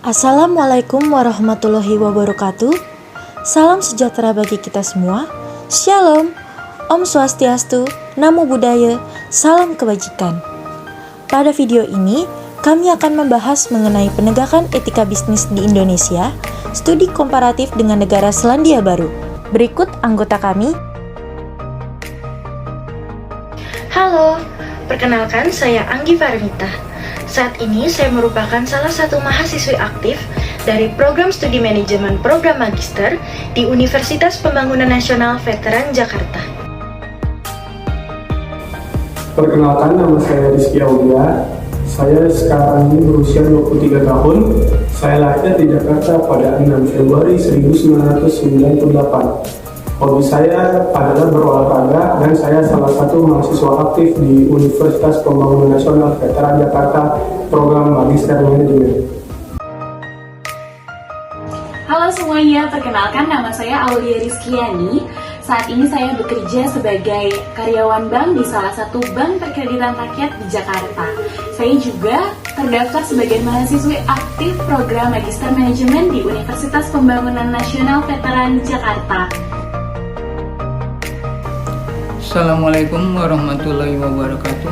Assalamualaikum warahmatullahi wabarakatuh. Salam sejahtera bagi kita semua. Shalom, Om Swastiastu, Namo Buddhaya, salam kebajikan. Pada video ini, kami akan membahas mengenai penegakan etika bisnis di Indonesia, studi komparatif dengan negara Selandia Baru. Berikut anggota kami. Halo, perkenalkan saya Anggi Farmita. Saat ini saya merupakan salah satu mahasiswi aktif dari Program Studi Manajemen Program Magister di Universitas Pembangunan Nasional Veteran Jakarta. Perkenalkan, nama saya Rizky Aulia. Saya sekarang ini berusia 23 tahun. Saya lahir di Jakarta pada 6 Februari 1998. Hobi saya adalah berolahraga dan saya salah satu mahasiswa aktif di Universitas Pembangunan Nasional Veteran Jakarta, Program Magister Manajemen. Halo semuanya, perkenalkan nama saya Aulia Rizkyani. Saat ini saya bekerja sebagai karyawan bank di salah satu bank perkreditan rakyat di Jakarta. Saya juga terdaftar sebagai mahasiswi aktif program Magister Manajemen di Universitas Pembangunan Nasional Veteran Jakarta. Assalamualaikum warahmatullahi wabarakatuh.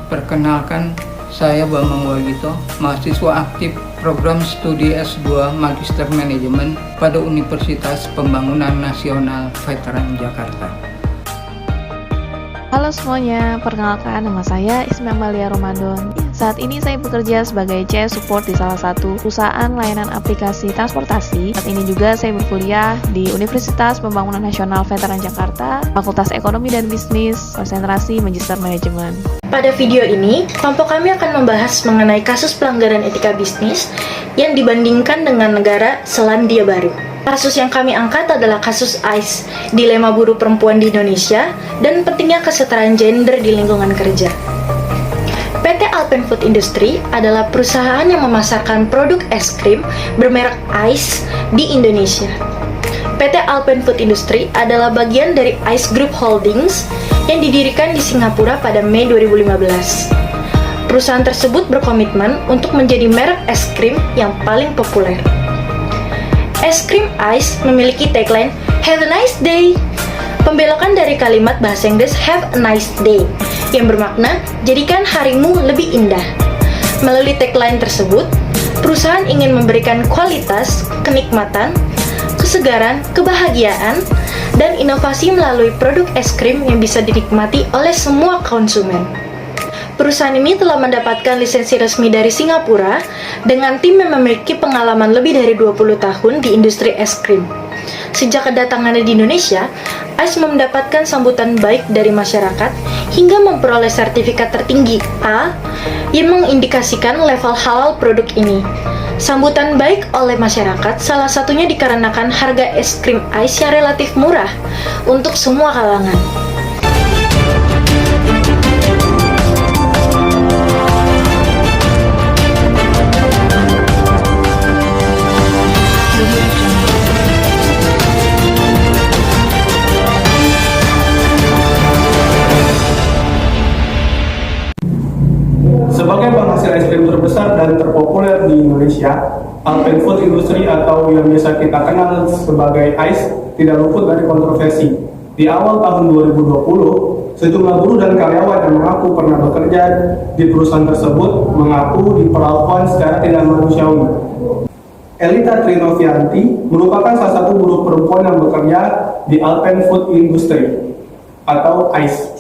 Perkenalkan, saya Bambang Wagito, mahasiswa aktif program studi S2 Magister Manajemen pada Universitas Pembangunan Nasional Veteran Jakarta. Halo semuanya, perkenalkan nama saya Ismi Amalia Ramadan. Saat ini saya bekerja sebagai CS Support di salah satu perusahaan layanan aplikasi transportasi. Saat ini juga saya berkuliah di Universitas Pembangunan Nasional Veteran Jakarta, Fakultas Ekonomi dan Bisnis, konsentrasi Magister Manajemen. Pada video ini, kelompok kami akan membahas mengenai kasus pelanggaran etika bisnis yang dibandingkan dengan negara Selandia Baru. Kasus yang kami angkat adalah kasus ICE, dilema buruh perempuan di Indonesia, dan pentingnya kesetaraan gender di lingkungan kerja. PT Alpen Food Industry adalah perusahaan yang memasarkan produk es krim bermerek ICE di Indonesia. PT Alpen Food Industry adalah bagian dari ICE Group Holdings yang didirikan di Singapura pada Mei 2015. Perusahaan tersebut berkomitmen untuk menjadi merek es krim yang paling populer. Es krim ICE memiliki tagline "Have a nice day", pembelokan dari kalimat bahasa Inggris "Have a nice day", yang bermakna jadikan harimu lebih indah. Melalui tagline tersebut, perusahaan ingin memberikan kualitas, kenikmatan, kesegaran, kebahagiaan, dan inovasi melalui produk es krim yang bisa dinikmati oleh semua konsumen. Perusahaan ini telah mendapatkan lisensi resmi dari Singapura dengan tim yang memiliki pengalaman lebih dari 20 tahun di industri es krim. Sejak kedatangannya di Indonesia, ICE mendapatkan sambutan baik dari masyarakat hingga memperoleh sertifikat tertinggi A yang mengindikasikan level halal produk ini. Sambutan baik oleh masyarakat salah satunya dikarenakan harga es krim ICE yang relatif murah untuk semua kalangan. Sebagai penghasil es krim terbesar dan terpopuler di Indonesia, Alpen Food Industry atau yang biasa kita kenal sebagai ICE tidak luput dari kontroversi. Di awal tahun 2020, sejumlah buruh dan karyawan yang mengaku pernah bekerja di perusahaan tersebut mengaku diperlakukan secara tidak manusiawi. Elita Trinovianti merupakan salah satu buruh perempuan yang bekerja di Alpen Food Industry atau ICE.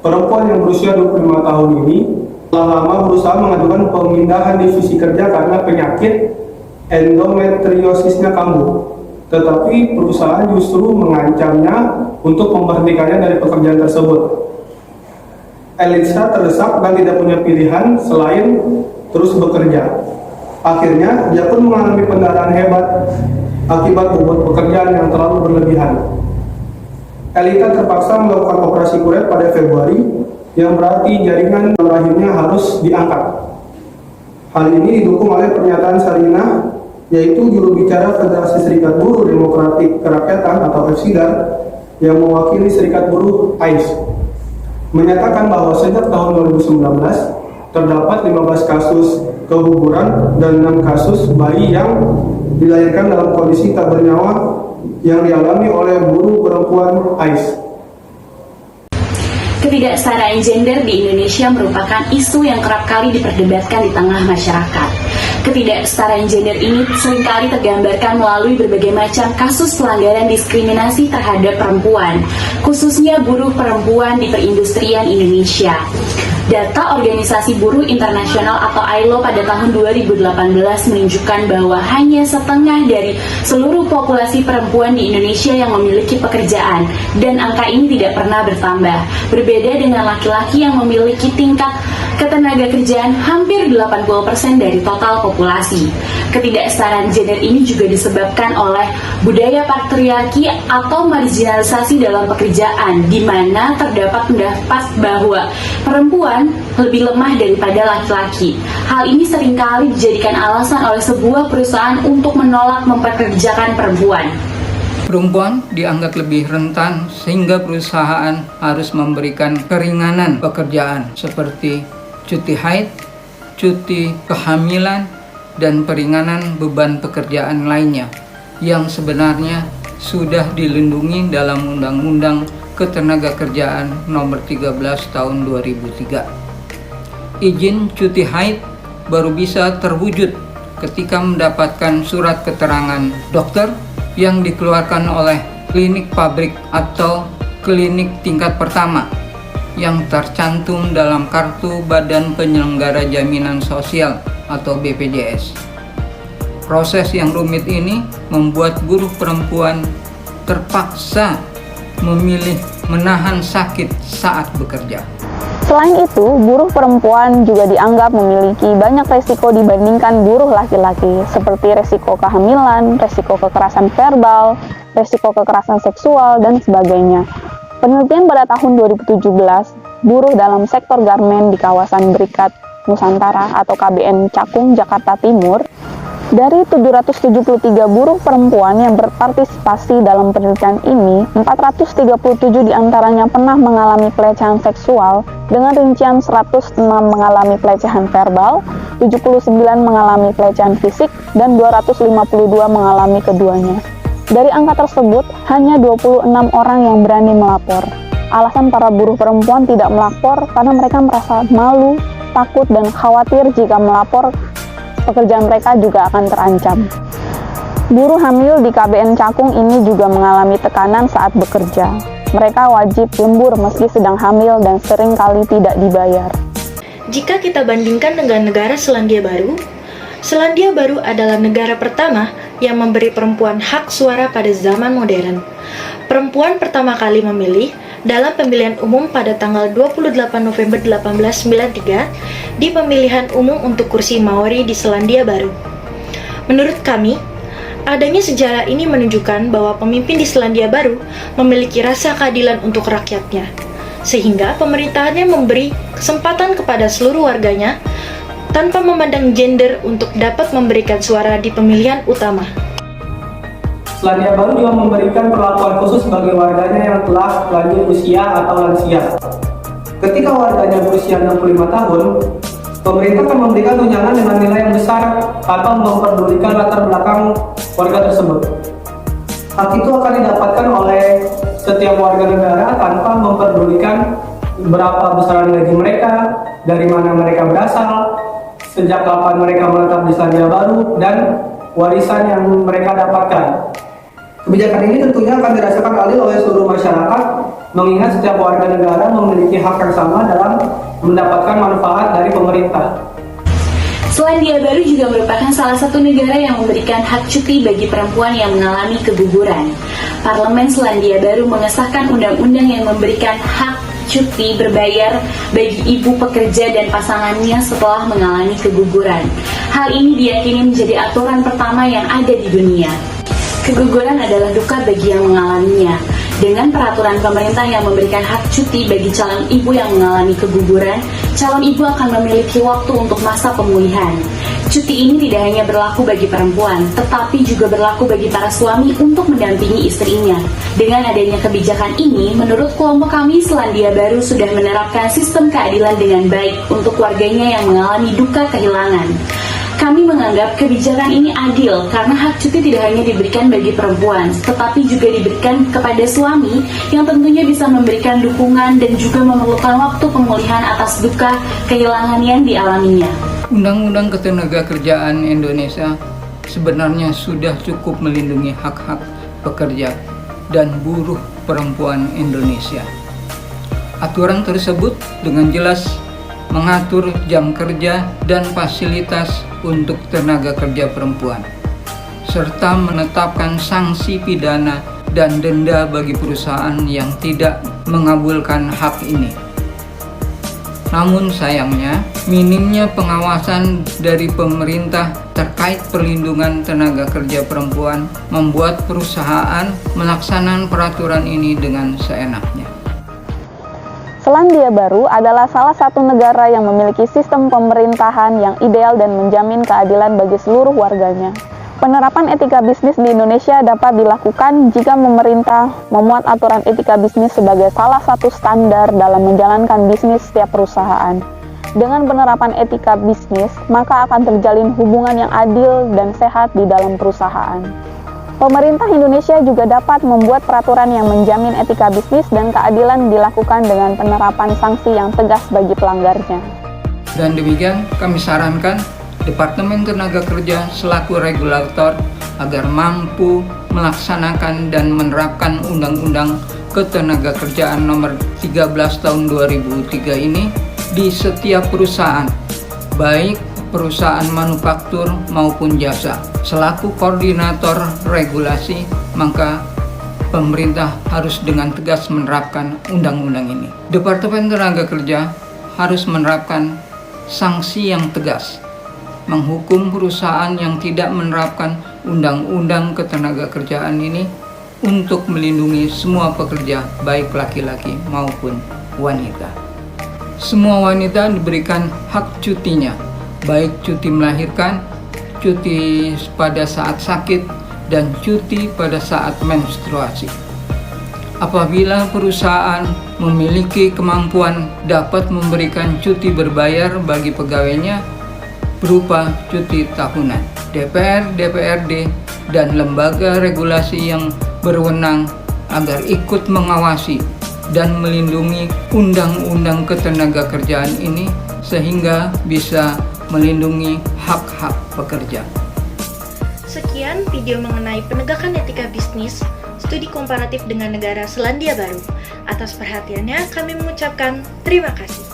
Perempuan yang berusia 25 tahun ini telah lama berusaha mengajukan pemindahan divisi kerja karena penyakit endometriosisnya kambuh. Tetapi perusahaan justru mengancamnya untuk memberhentikannya dari pekerjaan tersebut. Elisa terdesak dan tidak punya pilihan selain terus bekerja. Akhirnya, dia pun mengalami pendarahan hebat akibat bobot pekerjaan yang terlalu berlebihan. Elita terpaksa melakukan operasi kuret pada Februari, yang berarti jaringan rahimnya harus diangkat. Hal ini didukung oleh pernyataan Sarinah, yaitu juru bicara Federasi Serikat Buruh Demokratik Kerakyatan atau FSIDAR, yang mewakili Serikat Buruh ICE, menyatakan bahwa sejak tahun 2019 terdapat 15 kasus keguguran, dan 6 kasus bayi yang dilahirkan dalam kondisi tak bernyawa yang dialami oleh buruh perempuan AIS. Ketidaksetaraan gender di Indonesia merupakan isu yang kerap kali diperdebatkan di tengah masyarakat. Ketidaksetaraan gender ini seringkali tergambarkan melalui berbagai macam kasus pelanggaran diskriminasi terhadap perempuan, khususnya buruh perempuan di perindustrian Indonesia. Data Organisasi Buruh Internasional atau ILO pada tahun 2018 menunjukkan bahwa hanya setengah dari seluruh populasi perempuan di Indonesia yang memiliki pekerjaan, dan angka ini tidak pernah bertambah. Berbeda dengan laki-laki yang memiliki tingkat ketenagakerjaan hampir 80% dari total populasi. Ketidaksetaraan gender ini juga disebabkan oleh budaya patriarki atau marginalisasi dalam pekerjaan, di mana terdapat pendapat bahwa perempuan lebih lemah daripada laki-laki. Hal ini seringkali dijadikan alasan oleh sebuah perusahaan untuk menolak mempekerjakan perempuan. Perempuan dianggap lebih rentan sehingga perusahaan harus memberikan keringanan pekerjaan seperti cuti haid, cuti kehamilan, dan peringanan beban pekerjaan lainnya yang sebenarnya sudah dilindungi dalam Undang-Undang Ketenagakerjaan Nomor 13 Tahun 2003. Izin cuti haid baru bisa terwujud ketika mendapatkan surat keterangan dokter yang dikeluarkan oleh klinik pabrik atau klinik tingkat pertama yang tercantum dalam Kartu Badan Penyelenggara Jaminan Sosial atau BPJS. Proses yang rumit ini membuat buruh perempuan terpaksa memilih menahan sakit saat bekerja. Selain itu, buruh perempuan juga dianggap memiliki banyak resiko dibandingkan buruh laki-laki, seperti resiko kehamilan, resiko kekerasan verbal, resiko kekerasan seksual, dan sebagainya. Penelitian pada tahun 2017, buruh dalam sektor garmen di kawasan Berikat Nusantara atau KBN Cakung, Jakarta Timur, dari 773 buruh perempuan yang berpartisipasi dalam penelitian ini, 437 diantaranya pernah mengalami pelecehan seksual dengan rincian 106 mengalami pelecehan verbal, 79 mengalami pelecehan fisik, dan 252 mengalami keduanya. Dari angka tersebut, hanya 26 orang yang berani melapor. Alasan para buruh perempuan tidak melapor karena mereka merasa malu, takut, dan khawatir jika melapor pekerjaan mereka juga akan terancam. Buruh hamil di KBN Cakung ini juga mengalami tekanan saat bekerja. Mereka wajib lembur meski sedang hamil dan sering kali tidak dibayar. Jika kita bandingkan dengan negara Selandia Baru adalah negara pertama yang memberi perempuan hak suara pada zaman modern. Perempuan pertama kali memilih dalam pemilihan umum pada tanggal 28 November 1893 di pemilihan umum untuk kursi Maori di Selandia Baru. Menurut kami, adanya sejarah ini menunjukkan bahwa pemimpin di Selandia Baru memiliki rasa keadilan untuk rakyatnya, sehingga pemerintahannya memberi kesempatan kepada seluruh warganya tanpa memandang gender untuk dapat memberikan suara di pemilihan utama. Selandia Baru juga memberikan perlakuan khusus bagi warganya yang telah lanjut usia atau lansia. Ketika warganya berusia 65 tahun, pemerintah akan memberikan tunjangan dengan nilai yang besar tanpa memperdulikan latar belakang warga tersebut. Hak itu akan didapatkan oleh setiap warga negara tanpa memperdulikan berapa besaran gaji mereka, dari mana mereka berasal, sejak kapan mereka menetap di Selandia Baru, dan warisan yang mereka dapatkan. Kebijakan ini tentunya akan dirasakan adil oleh seluruh masyarakat, mengingat setiap warga negara memiliki hak yang sama dalam mendapatkan manfaat dari pemerintah. Selandia Baru juga merupakan salah satu negara yang memberikan hak cuti bagi perempuan yang mengalami keguguran. Parlemen Selandia Baru mengesahkan undang-undang yang memberikan hak cuti berbayar bagi ibu pekerja dan pasangannya setelah mengalami keguguran. Hal ini diyakini menjadi aturan pertama yang ada di dunia. Keguguran adalah duka bagi yang mengalaminya. Dengan peraturan pemerintah yang memberikan hak cuti bagi calon ibu yang mengalami keguguran, calon ibu akan memiliki waktu untuk masa pemulihan. Cuti ini tidak hanya berlaku bagi perempuan, tetapi juga berlaku bagi para suami untuk mendampingi istrinya. Dengan adanya kebijakan ini, menurut kelompok kami, Selandia Baru sudah menerapkan sistem keadilan dengan baik untuk warganya yang mengalami duka kehilangan. Kami menganggap kebijakan ini adil karena hak cuti tidak hanya diberikan bagi perempuan, tetapi juga diberikan kepada suami yang tentunya bisa memberikan dukungan dan juga memerlukan waktu pemulihan atas duka kehilangan yang dialaminya. Undang-Undang Ketenagakerjaan Indonesia sebenarnya sudah cukup melindungi hak-hak pekerja dan buruh perempuan Indonesia. Aturan tersebut dengan jelas mengatur jam kerja dan fasilitas untuk tenaga kerja perempuan, serta menetapkan sanksi pidana dan denda bagi perusahaan yang tidak mengabulkan hak ini. Namun sayangnya, minimnya pengawasan dari pemerintah terkait perlindungan tenaga kerja perempuan membuat perusahaan melaksanakan peraturan ini dengan seenaknya. Selandia Baru adalah salah satu negara yang memiliki sistem pemerintahan yang ideal dan menjamin keadilan bagi seluruh warganya. Penerapan etika bisnis di Indonesia dapat dilakukan jika pemerintah memuat aturan etika bisnis sebagai salah satu standar dalam menjalankan bisnis setiap perusahaan. Dengan penerapan etika bisnis, maka akan terjalin hubungan yang adil dan sehat di dalam perusahaan. Pemerintah Indonesia juga dapat membuat peraturan yang menjamin etika bisnis dan keadilan dilakukan dengan penerapan sanksi yang tegas bagi pelanggarnya. Dan demikian kami sarankan Departemen Tenaga Kerja selaku regulator agar mampu melaksanakan dan menerapkan Undang-Undang Ketenagakerjaan Nomor 13 Tahun 2003 ini di setiap perusahaan, baik perusahaan manufaktur maupun jasa. Selaku koordinator regulasi, maka pemerintah harus dengan tegas menerapkan undang-undang ini. Departemen Tenaga Kerja harus menerapkan sanksi yang tegas, menghukum perusahaan yang tidak menerapkan undang-undang ketenagakerjaan ini untuk melindungi semua pekerja, baik laki-laki maupun wanita. Semua wanita diberikan hak cutinya, baik cuti melahirkan, cuti pada saat sakit, dan cuti pada saat menstruasi. Apabila perusahaan memiliki kemampuan dapat memberikan cuti berbayar bagi pegawainya berupa cuti tahunan. DPR, DPRD, dan lembaga regulasi yang berwenang agar ikut mengawasi dan melindungi undang-undang ketenagakerjaan ini sehingga bisa melindungi hak-hak pekerja. Sekian video mengenai penegakan etika bisnis, studi komparatif dengan negara Selandia Baru. Atas perhatiannya kami mengucapkan terima kasih.